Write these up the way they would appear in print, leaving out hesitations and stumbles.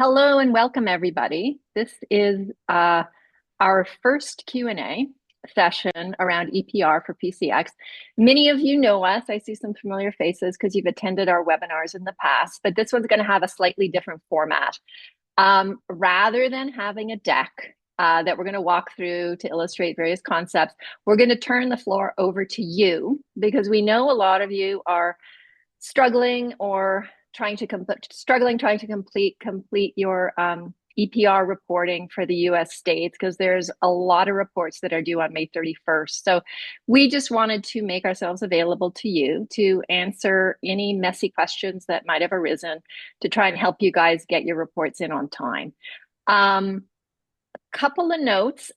Hello and welcome, everybody. This is our first Q&A session around EPR for PCX. Many of you know us. I see some familiar faces because you've attended our webinars in the past, but this one's going to have a slightly different format. Rather than having a deck that we're going to walk through to illustrate various concepts, we're going to turn the floor over to you because we know a lot of you are struggling or trying to complete your EPR reporting for the US states because there's a lot of reports that are due on May 31st. So we just wanted to make ourselves available to you to answer any messy questions that might have arisen to try and help you guys get your reports in on time. Couple of notes.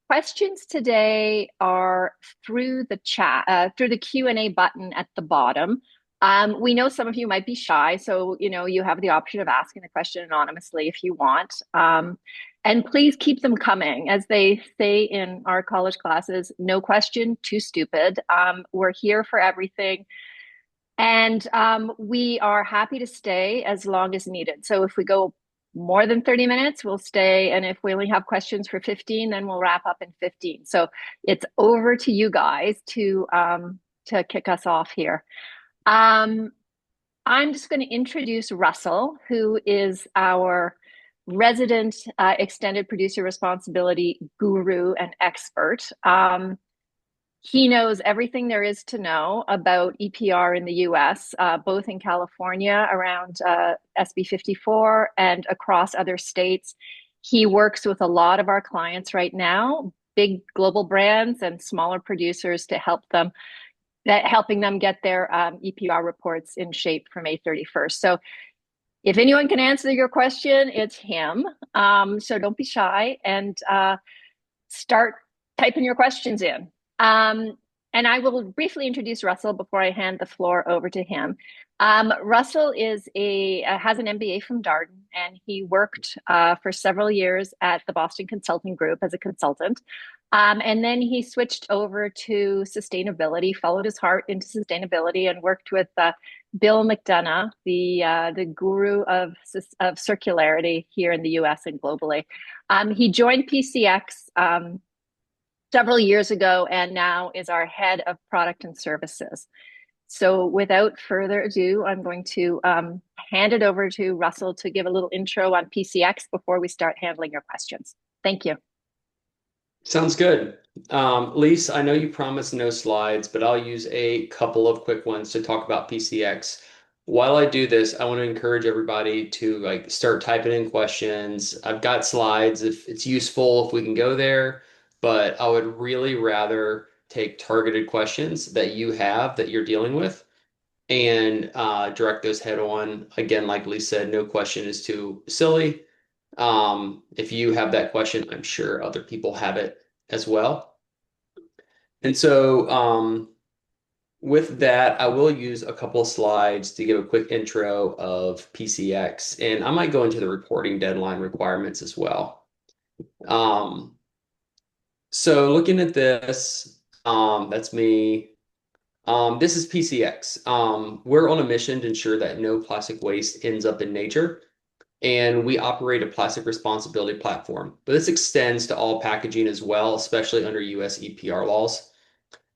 Questions today are through the chat, through the Q&A button at the bottom. We know some of you might be shy, so you have the option of asking the question anonymously if you want. And please keep them coming. As they say in our college classes, no question too stupid. We're here for everything. And we are happy to stay as long as needed. So if we go more than 30 minutes, we'll stay. And if we only have questions for 15, then we'll wrap up in 15. So it's over to you guys to kick us off here. I'm just going to introduce Russell, who is our resident extended producer responsibility guru and expert. He knows everything there is to know about EPR in the US, both in California around SB 54 and across other states. He works with a lot of our clients right now, big global brands and smaller producers to helping them get their EPR reports in shape for May 31st. So if anyone can answer your question, it's him. So don't be shy and start typing your questions in. And I will briefly introduce Russell before I hand the floor over to him. Russell has an MBA from Darden, and he worked for several years at the Boston Consulting Group as a consultant. And then he switched over to sustainability, followed his heart into sustainability, and worked with Bill McDonough, the guru of circularity here in the US and globally. He joined PCX several years ago and now is our head of product and services. So without further ado, I'm going to hand it over to Russell to give a little intro on PCX before we start handling your questions. Thank you. Sounds good. Lise, I know you promised no slides, but I'll use a couple of quick ones to talk about PCX. While I do this, I want to encourage everybody to start typing in questions. I've got slides if it's useful, if we can go there, but I would really rather take targeted questions that you have that you're dealing with and direct those head on. Again, like Lise said, no question is too silly. If you have that question, I'm sure other people have it as well. And so with that, I will use a couple of slides to give a quick intro of PCX, and I might go into the reporting deadline requirements as well. So looking at this, that's me. This is PCX. We're on a mission to ensure that no plastic waste ends up in nature. And we operate a plastic responsibility platform. But this extends to all packaging as well, especially under US EPR laws.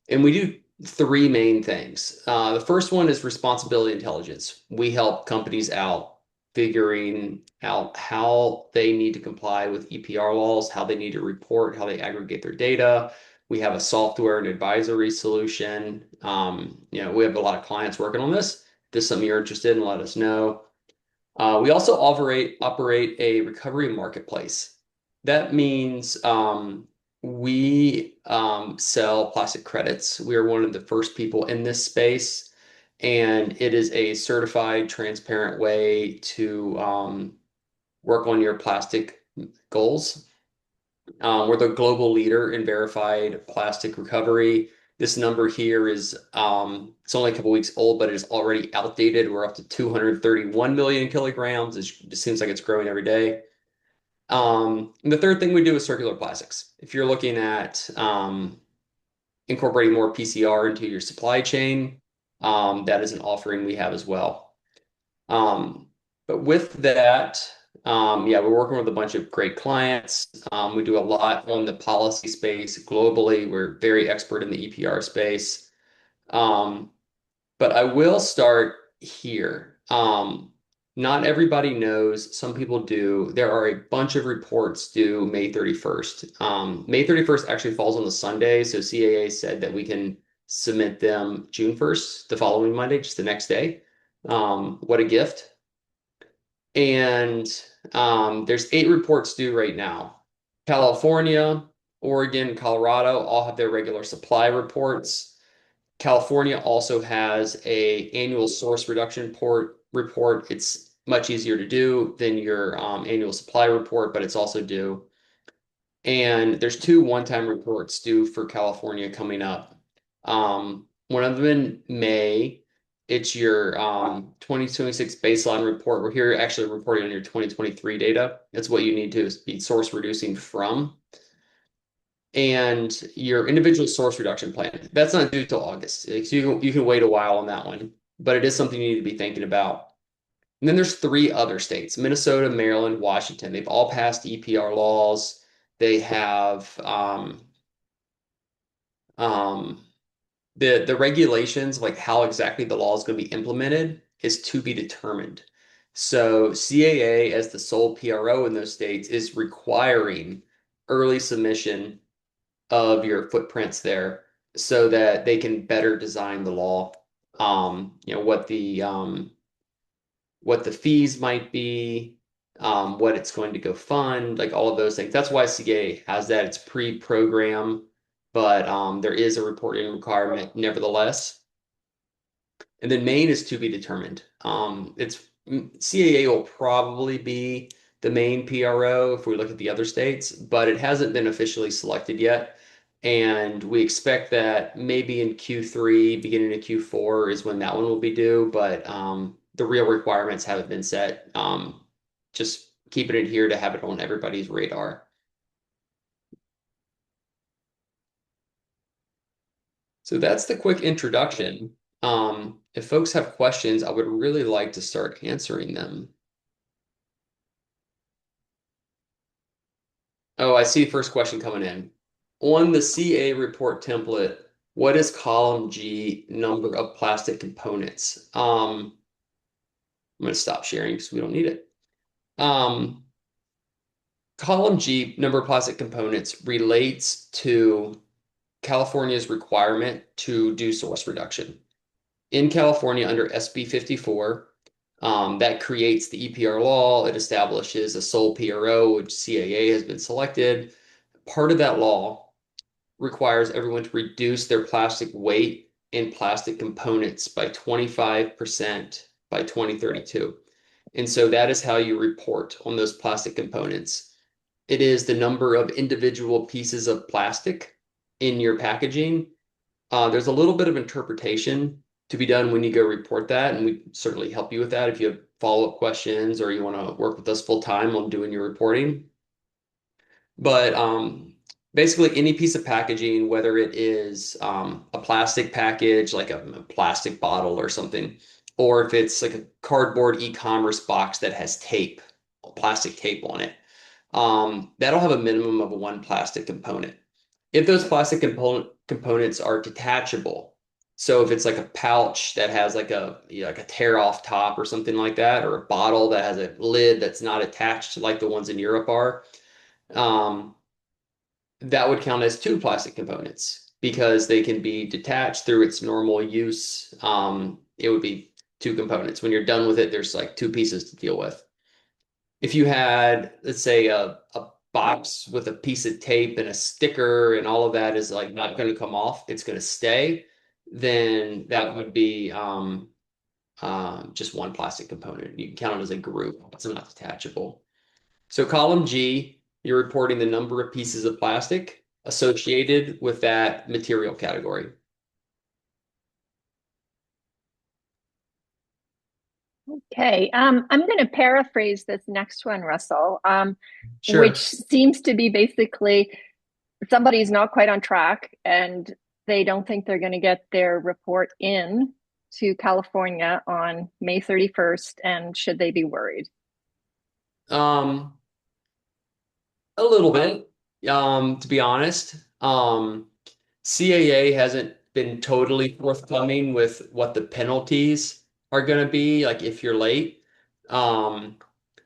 And we do three main things. The first one is responsibility intelligence. We help companies out figuring out how they need to comply with EPR laws, how they need to report, how they aggregate their data. We have a software and advisory solution. We have a lot of clients working on this. If this is something you're interested in, let us know. We also operate a recovery marketplace. That means we sell plastic credits. We are one of the first people in this space, and it is a certified, transparent way to work on your plastic goals. We're the global leader in verified plastic recovery. This number here is it's only a couple weeks old, but it is already outdated. We're up to 231 million kilograms. It seems like it's growing every day. And the third thing we do is circular plastics. If you're looking at incorporating more PCR into your supply chain, that is an offering we have as well. But with that, Yeah, we're working with a bunch of great clients. We do a lot on the policy space globally. We're very expert in the EPR space. Um, but I will start here. Not everybody knows, some people do. There are a bunch of reports due May 31st. May 31st actually falls on the Sunday, so CAA said that we can submit them June 1st, the following Monday, just the next day. What a gift. And there's 8 reports due right now. California, Oregon, Colorado all have their regular supply reports. California also has a annual source reduction report. It's much easier to do than your annual supply report, but it's also due. And there's 2 one-time reports due for California coming up. One of them in May. It's your 2026 baseline report. We're here actually reporting on your 2023 data. That's what you need to be source reducing from. And your individual source reduction plan. That's not due till August. You can wait a while on that one, but it is something you need to be thinking about. And then there's 3 other states, Minnesota, Maryland, Washington. They've all passed EPR laws. They have um, the regulations, like how exactly the law is going to be implemented, is to be determined. So CAA, as the sole PRO in those states, is requiring early submission of your footprints there so that they can better design the law. What the fees might be, what it's going to go fund, like all of those things. That's why CA has that. It's pre-program, but there is a reporting requirement nevertheless. And then Maine is to be determined. It's CAA will probably be the main PRO if we look at the other states, but it hasn't been officially selected yet. And we expect that maybe in Q3, beginning of Q4 is when that one will be due, but the real requirements haven't been set. Just keeping it here to have it on everybody's radar. So that's the quick introduction. If folks have questions, I would really like to start answering them. Oh, I see the first question coming in. On the CA report template, what is column G number of plastic components? I'm going to stop sharing because we don't need it. Um, Column G, number of plastic components, relates to California's requirement to do source reduction. In California, under SB 54, that creates the EPR law. It establishes a sole PRO, which CAA has been selected. Part of that law requires everyone to reduce their plastic weight and plastic components by 25% by 2032. And so that is how you report on those plastic components. It is the number of individual pieces of plastic in your packaging. There's a little bit of interpretation to be done when you go report that, and we certainly help you with that if you have follow-up questions or you want to work with us full time on doing your reporting. But basically, any piece of packaging, whether it is a plastic package, like a plastic bottle or something, or if it's like a cardboard e-commerce box that has tape, plastic tape on it, that'll have a minimum of 1 plastic component. If those plastic components are detachable, so if it's like a pouch that has like like a tear off top or something like that, or a bottle that has a lid that's not attached like the ones in Europe are, um, that would count as 2 plastic components because they can be detached through its normal use. It would be 2 components. When you're done with it, there's like 2 pieces to deal with. If you had, let's say, a box with a piece of tape and a sticker and all of that is like not going to come off, it's going to stay, then that would be just 1 plastic component. You can count it as a group. It's not detachable. So column G, you're reporting the number of pieces of plastic associated with that material category. Okay, I'm going to paraphrase this next one, Russell, which Sure. seems to be basically somebody's not quite on track and they don't think they're going to get their report in to California on May 31st. And should they be worried? Um, a little bit, to be honest. CAA hasn't been totally forthcoming with what the penalties are going to be, like if you're late. Um,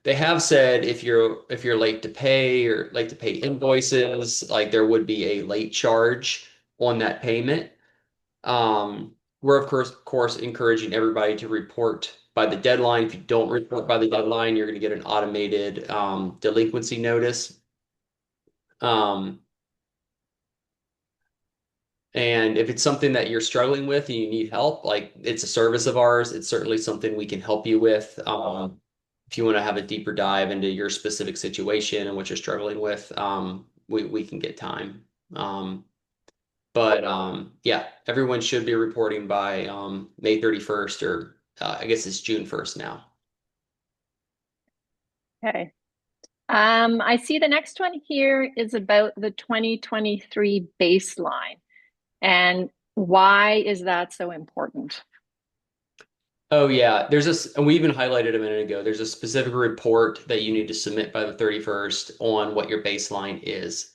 they have said if you're late to pay or late to pay invoices, like there would be a late charge on that payment. We're of course encouraging everybody to report by the deadline. If you don't report by the deadline, you're going to get an automated delinquency notice. Um, And if it's something that you're struggling with and you need help, like it's a service of ours, it's certainly something we can help you with. If you want to have a deeper dive into your specific situation and what you're struggling with, we can get time. But yeah, everyone should be reporting by May 31st, or I guess it's June 1st now. Okay. I see the next one here is about the 2023 baseline. And why is that so important? Oh yeah, and we even highlighted a minute ago, there's a specific report that you need to submit by the 31st on what your baseline is.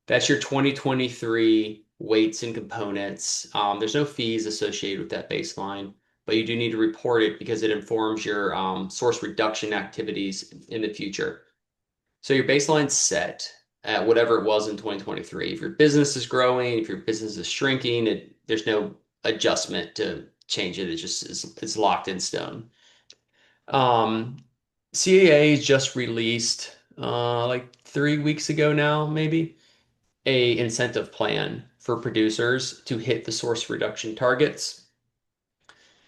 That's your 2023 weights and components. There's no fees associated with that baseline, but you do need to report it because it informs your source reduction activities in the future. So your baseline's set at whatever it was in 2023. If your business is growing, if your business is shrinking, there's no adjustment to change it. It just is, it's locked in stone. Um, CAA just released like 3 weeks ago now, maybe a incentive plan for producers to hit the source reduction targets.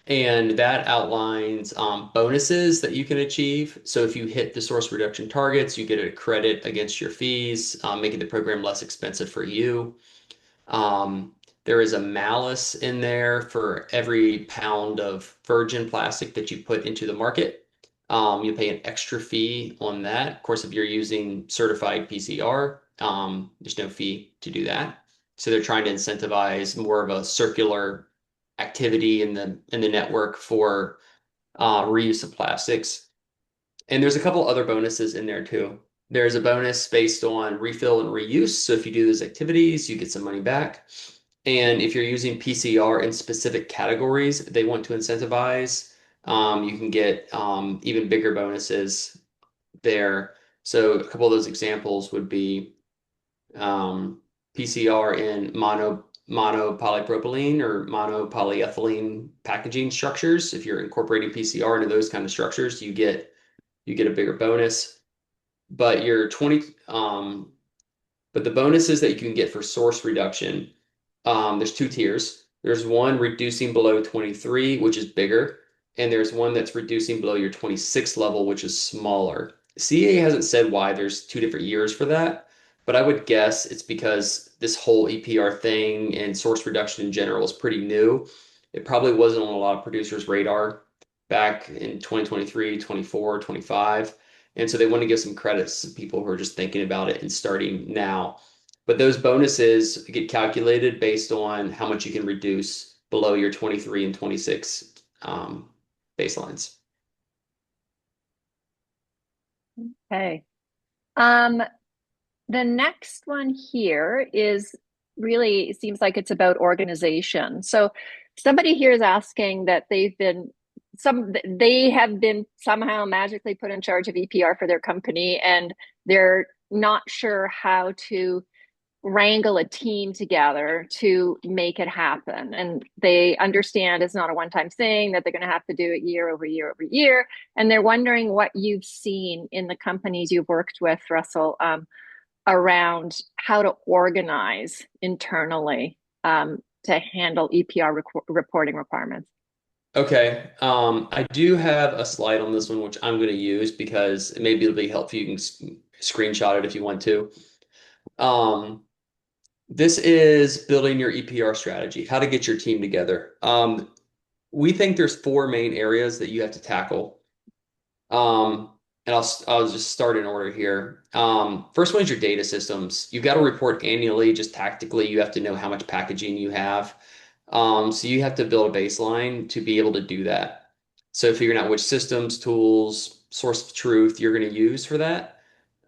And that outlines bonuses that you can achieve. So if you hit the source reduction targets, you get a credit against your fees, making the program less expensive for you. There is a malus in there for every pound of virgin plastic that you put into the market. You pay an extra fee on that. Of course, if you're using certified PCR, there's no fee to do that. So they're trying to incentivize more of a circular activity in the network for reuse of plastics. And there's a couple other bonuses in there too. There's a bonus based on refill and reuse. So if you do those activities, you get some money back. And if you're using PCR in specific categories they want to incentivize, you can get even bigger bonuses there. So a couple of those examples would be PCR in monopolypropylene or monopolyethylene packaging structures. If you're incorporating PCR into those kind of structures, you get a bigger bonus. But your 20 but the bonuses that you can get for source reduction, there's two tiers. There's one reducing below 23, which is bigger, and there's one that's reducing below your 26 level, which is smaller. CA hasn't said why there's two different years for that, but I would guess it's because this whole EPR thing and source reduction in general is pretty new. It probably wasn't on a lot of producers' radar back in 2023, 24, 25. And so they want to give some credits to people who are just thinking about it and starting now. But those bonuses get calculated based on how much you can reduce below your 23 and 26 baselines. Okay. Um, the next one here is really it seems like it's about organization. So somebody here is asking that they have been somehow magically put in charge of EPR for their company and they're not sure how to wrangle a team together to make it happen. And they understand it's not a one time thing, that they're going to have to do it year over year over year. And they're wondering what you've seen in the companies you've worked with, Russell, around how to organize internally to handle EPR reporting requirements. Okay, I do have a slide on this one, which I'm going to use because maybe it'll be helpful. You can screenshot it if you want to. Um, this is building your EPR strategy, how to get your team together. We think there's four main areas that you have to tackle. And I'll just start in order here. First one is your data systems. You've got to report annually, just tactically. You have to know how much packaging you have. So you have to build a baseline to be able to do that. So figuring out which systems, tools, source of truth you're going to use for that.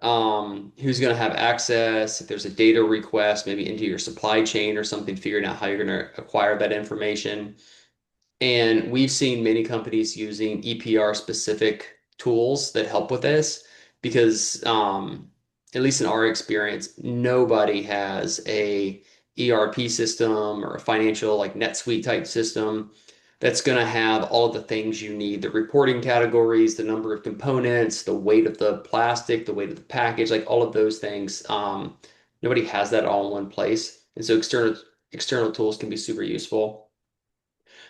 Who's going to have access, if there's a data request, maybe into your supply chain or something, figuring out how you're going to acquire that information. And we've seen many companies using EPR specific tools that help with this because, at least in our experience, nobody has a ERP system or a financial like NetSuite type system that's going to have all of the things you need, the reporting categories, the number of components, the weight of the plastic, the weight of the package, like all of those things. Nobody has that all in one place. And so external tools can be super useful.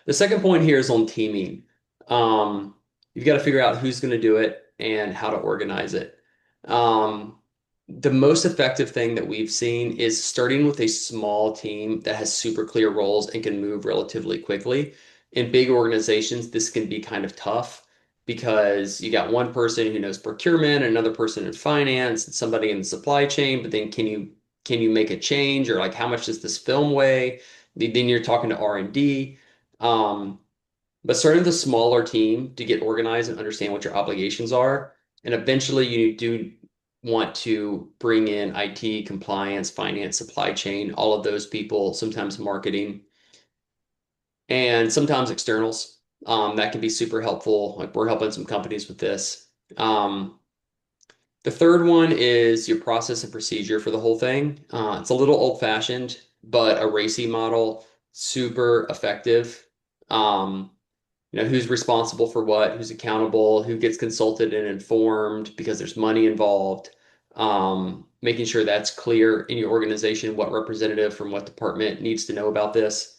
The second point here is on teaming. Um, you've got to figure out who's going to do it and how to organize it. Um, the most effective thing that we've seen is starting with a small team that has super clear roles and can move relatively quickly. In big organizations, this can be kind of tough because you got one person who knows procurement, another person in finance, and somebody in the supply chain, but then can you make a change or like how much does this film weigh? Then you're talking to R&D. Um, but starting with a smaller team to get organized and understand what your obligations are. And eventually you do want to bring in IT, compliance, finance, supply chain, all of those people, sometimes marketing, and sometimes externals. That can be super helpful. Like we're helping some companies with this. Um, the third one is your process and procedure for the whole thing. It's a little old-fashioned, but a RACI model, super effective. Um, who's responsible for what, who's accountable, who gets consulted and informed because there's money involved. Making sure that's clear in your organization, what representative from what department needs to know about this.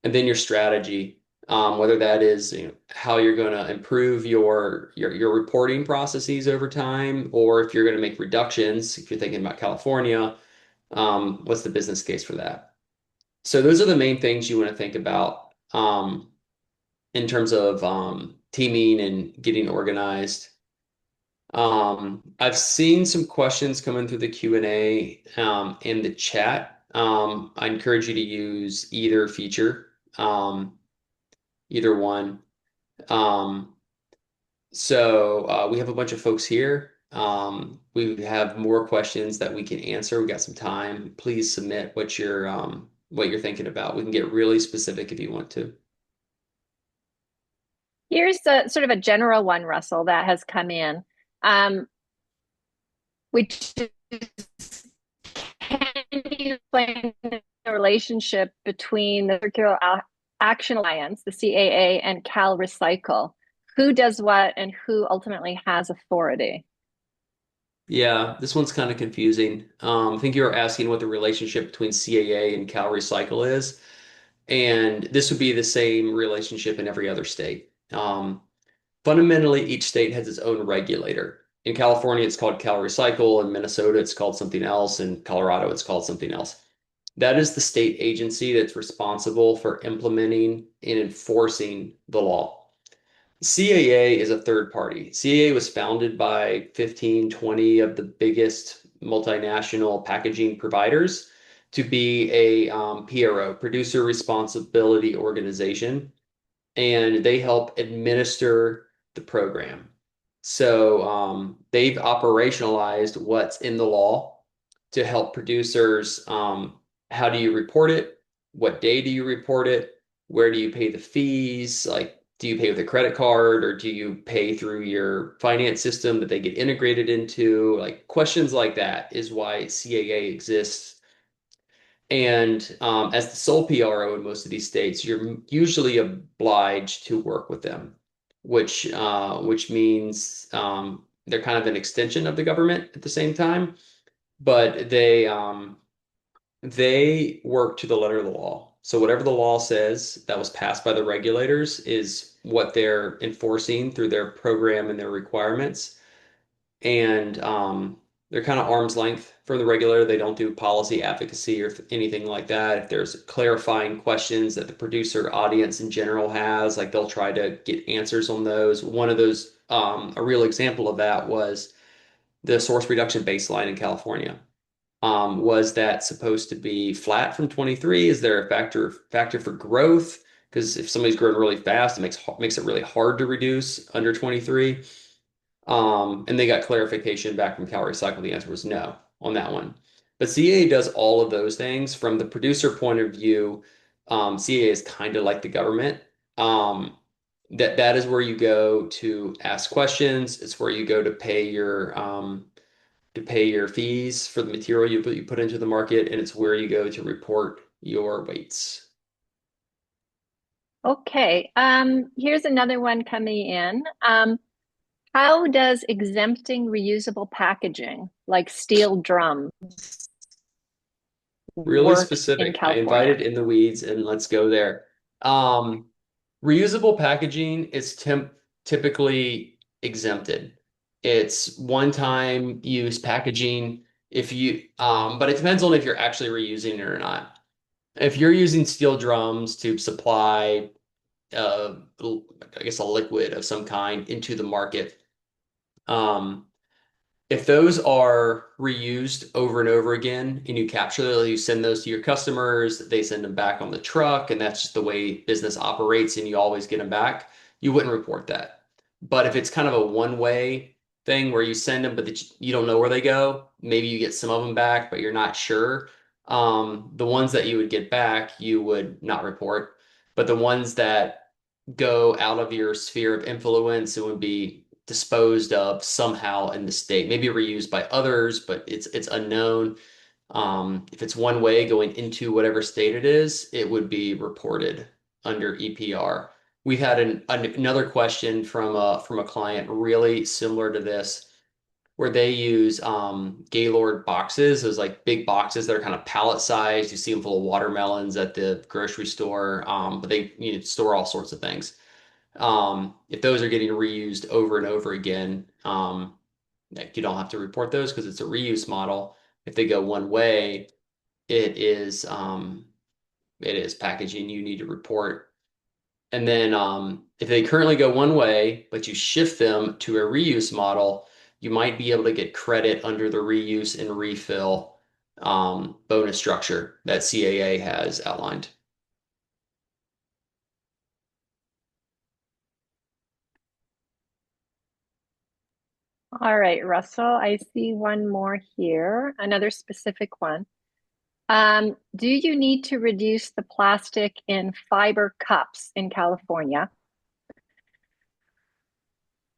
And then your strategy, whether that is how you're going to improve your reporting processes over time, or if you're going to make reductions, if you're thinking about California, what's the business case for that? So those are the main things you want to think about. In terms of teaming and getting organized. I've seen some questions coming through the Q&A in the chat. I encourage you to use either feature, either one. Um, we have a bunch of folks here. We have more questions that we can answer. We got some time. Please submit what you're thinking about. We can get really specific if you want to. Here's a sort of a general one, Russell, that has come in, which is, can you explain the relationship between the Circular Action Alliance, the CAA, and Cal Recycle? Who does what and who ultimately has authority? Yeah, this one's kind of confusing. I think you were asking what the relationship between CAA and Cal Recycle is, and this would be the same relationship in every other state. Fundamentally, each state has its own regulator. In California, it's called Cal Recycle. In Minnesota, it's called something else. In Colorado, it's called something else. That is the state agency that's responsible for implementing and enforcing the law. CAA is a third party. CAA was founded by 15, 20 of the biggest multinational packaging providers to be a PRO, producer responsibility organization, and they help administer the program. So they've operationalized what's in the law to help producers. How do you report it? What day do you report it? Where do you pay the fees? Like, do you pay with a credit card or do you pay through your finance system that they get integrated into? Like, questions like that is why CAA exists. And as the sole PRO in most of these states, you're usually obliged to work with them, which means they're kind of an extension of the government at the same time, but they work to the letter of the law. So whatever the law says that was passed by the regulators is what they're enforcing through their program and their requirements. And they're kind of arm's length from the regulator. They don't do policy advocacy or anything like that. If there's clarifying questions that the producer audience in general has, like they'll try to get answers on those. One of those, a real example of that was the source reduction baseline in California. Was that supposed to be flat from 23? Is there a factor for growth? Because if somebody's growing really fast, it makes it really hard to reduce under 23. And they got clarification back from Cal Recycle. The answer was no on that one. But CAA does all of those things from the producer point of view. CAA is kind of like the government. Um, that is where you go to ask questions. It's where you go to pay your fees for the material you put into the market, and it's where you go to report your weights. Okay, here's another one coming in. How does exempting reusable packaging, like steel drums, Really work in specific. I California? invited in the weeds, and let's go there. Um, Reusable packaging is typically exempted. It's one-time use packaging but it depends on if you're actually reusing it or not. If you're using steel drums to supply, I guess a liquid of some kind into the market, um, if those are reused over and over again and you capture those, you send those to your customers, they send them back on the truck, and that's just the way business operates and you always get them back, you wouldn't report that. But if it's kind of a one-way thing where you send them, but you don't know where they go, maybe you get some of them back, but you're not sure. The ones that you would get back, you would not report. But the ones that go out of your sphere of influence and would be disposed of somehow in the state, maybe reused by others, but it's unknown. If it's one way going into whatever state it is, it would be reported under EPR. We've had another question from a client really similar to this, where they use Gaylord boxes, those like big boxes that are kind of pallet sized. You see them full of watermelons at the grocery store, but they store all sorts of things. If those are getting reused over and over again, like you don't have to report those because it's a reuse model. If they go one way, it is um, it is packaging you need to report. And then if they currently go one way, but you shift them to a reuse model, you might be able to get credit under the reuse and refill bonus structure that CAA has outlined. All right, Russell, I see one more here, another specific one. Do you need to reduce the plastic in fiber cups in California?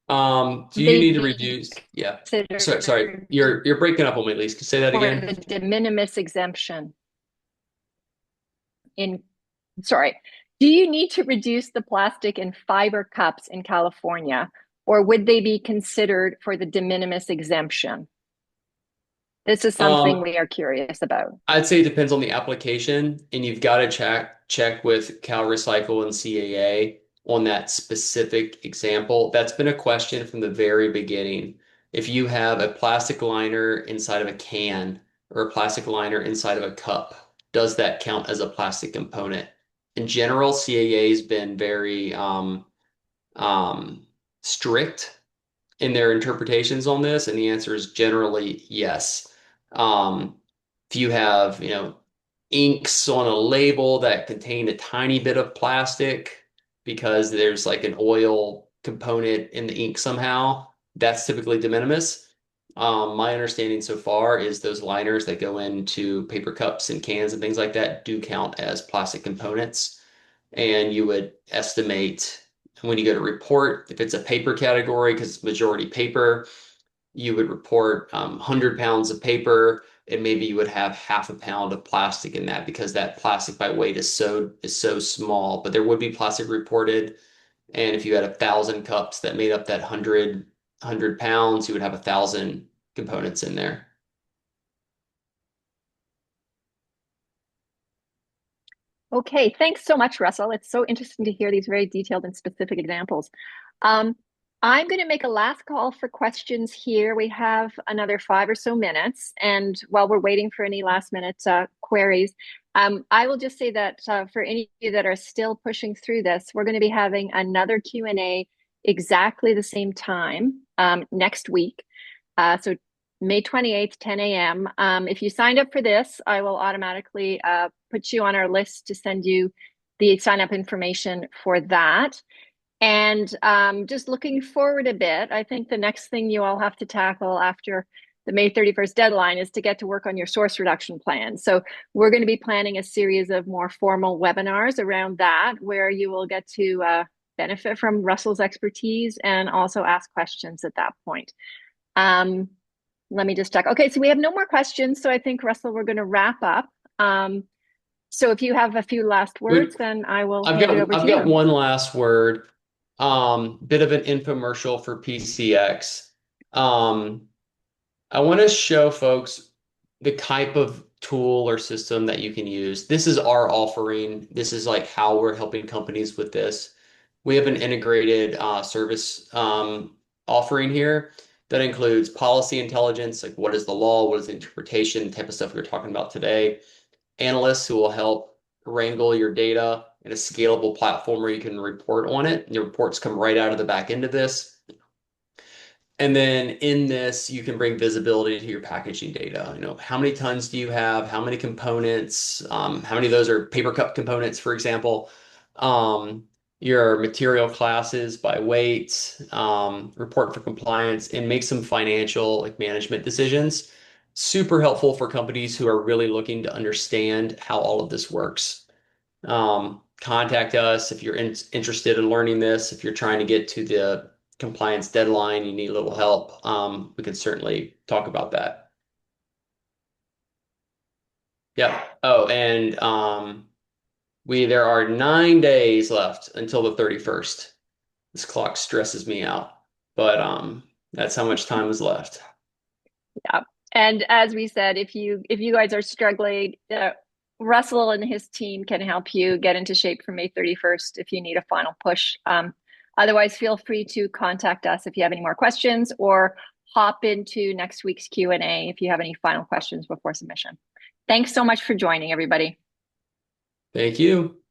Do Would you they need to be reduce? Yeah. Sorry. considered You're breaking up on me, Lise. Can you say that for again? the de minimis exemption in, sorry, do you need to reduce the plastic in fiber cups in California, or would they be considered for the de minimis exemption? This is something Um, we are curious about. I'd say it depends on the application, and you've got to check with Cal Recycle and CAA on that specific example. That's been a question from the very beginning. If you have a plastic liner inside of a can or a plastic liner inside of a cup, does that count as a plastic component? In general, CAA has been very um, strict in their interpretations on this, and the answer is generally yes. Um, if you have, inks on a label that contain a tiny bit of plastic because there's like an oil component in the ink somehow, that's typically de minimis. My understanding so far is those liners that go into paper cups and cans and things like that do count as plastic components. And you would estimate when you go to report, if it's a paper category, because it's majority paper, you would report 100 pounds of paper, and maybe you would have half a pound of plastic in that because that plastic by weight is so small. But there would be plastic reported, and if you had 1,000 cups that made up that 100 pounds, you would have 1,000 components in there. Okay, thanks so much, Russell. It's so interesting to hear these very detailed and specific examples. Um, I'm going to make a last call for questions here. We have another 5 or so minutes, and while we're waiting for any last minute queries, I will just say that for any of you that are still pushing through this, we're going to be having another Q&A exactly the same time next week. So May 28th, 10 a.m. If you signed up for this, I will automatically put you on our list to send you the sign up information for that. And just looking forward a bit, I think the next thing you all have to tackle after the May 31st deadline is to get to work on your source reduction plan. So we're going to be planning a series of more formal webinars around that, where you will get to benefit from Russell's expertise and also ask questions at that point. Um, Let me just check. Okay, so we have no more questions. So I think, Russell, we're going to wrap up. So if you have a few last words, Wait, then I will I've hand it got over to I've got you. one last word. Bit of an infomercial for PCX. Um, I want to show folks the type of tool or system that you can use. This is our offering. This is like how we're helping companies with this. We have an integrated service offering here that includes policy intelligence, like what is the law, what is the interpretation, the type of stuff we are talking about today. Analysts who will help wrangle your data in a scalable platform where you can report on it. And your reports come right out of the back end of this. And then in this, you can bring visibility to your packaging data. How many tons do you have? How many components? How many of those are paper cup components, for example? Um, your material classes by weight, report for compliance, and make some financial like management decisions. Super helpful for companies who are really looking to understand how all of this works. Contact us if you're interested in learning this. If you're trying to get to the compliance deadline, you need a little help, we can certainly talk about that. Yeah. Oh, and there are 9 days left until the 31st. This clock stresses me out, but that's how much time is left. Yeah. And as we said, if you guys are struggling, Russell and his team can help you get into shape for May 31st if you need a final push. Otherwise, feel free to contact us if you have any more questions, or hop into next week's Q&A if you have any final questions before submission. Thanks so much for joining, everybody. Thank you.